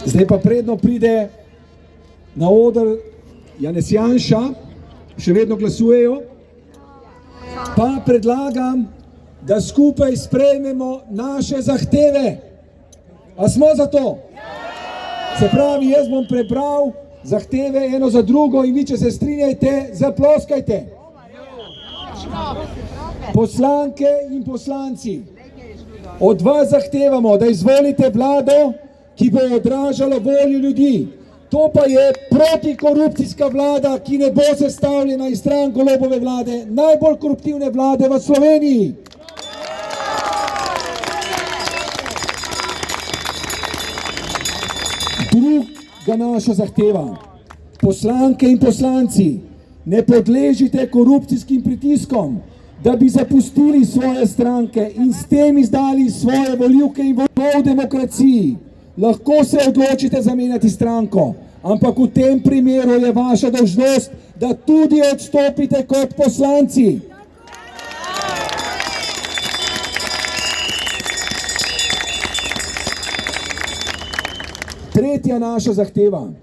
Zdaj pa predno pride na oder Janez Janša, še vedno glasujejo, pa predlagam, da skupaj sprejmemo naše zahteve. A smo za to? Se pravi, jaz bom prebral zahteve eno za drugo in vi, če se strinjajte, zaploskajte. Poslanke in poslanci, od vas zahtevamo, da izvolite vlado, ki bo odražala voljo ljudi. To pa je protikorupcijska vlada, ki ne bo sestavljena iz strank Golobove vlade, najbolj koruptivne vlade v Sloveniji. Druga naša zahteva. Poslanke in poslanci, ne podležite korupcijskim pritiskom, da bi zapustili svoje stranke in s tem izdali svoje volivke in volivce v demokraciji. Lahko se odločite zamenjati stranko, ampak v tem primeru je vaša dolžnost, da tudi odstopite kot poslanci. Tretja naša zahteva.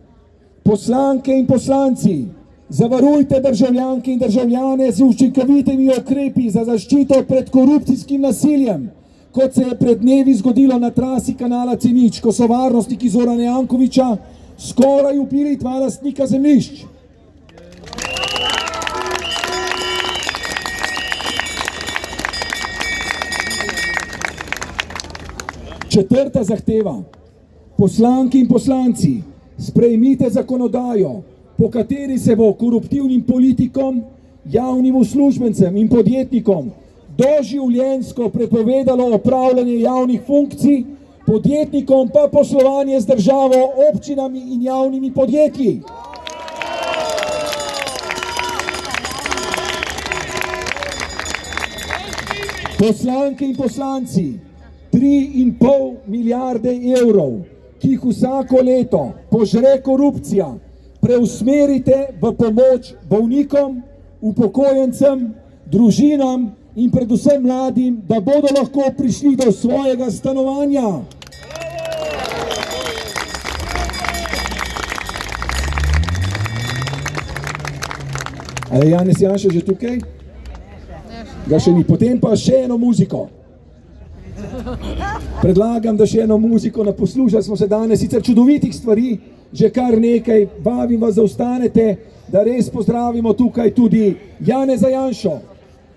Poslanke in poslanci, zavarujte državljanke in državljane z učinkovitimi ukrepi za zaščito pred korupcijskim nasiljem, kot se je pred dnevi zgodilo na trasi kanala C0, ko so varnostniki Zorana Jankovića skoraj ubili 2 lastnika zemljišč. Četrta zahteva. Poslanki in poslanci, sprejmite zakonodajo, po kateri se bo koruptivnim politikom, javnim uslužbencem in podjetnikom doživljenjsko prepovedalo opravljanje javnih funkcij, podjetnikom pa poslovanje z državo, občinami in javnimi podjetji. Poslanke in poslanci, 3,5 milijarde evrov, ki jih vsako leto požre korupcija, preusmerite v pomoč bolnikom, upokojencem, družinam in predvsem mladim, da bodo lahko prišli do svojega stanovanja. Ali je Janez Janša že tukaj? Ga še ni. Potem pa še eno muziko. Predlagam, da še eno muziko poslušali smo se danes, sicer čudovitih stvari, že kar nekaj, vabim vas, da ostanete, da res pozdravimo tukaj tudi Janeza Janšo.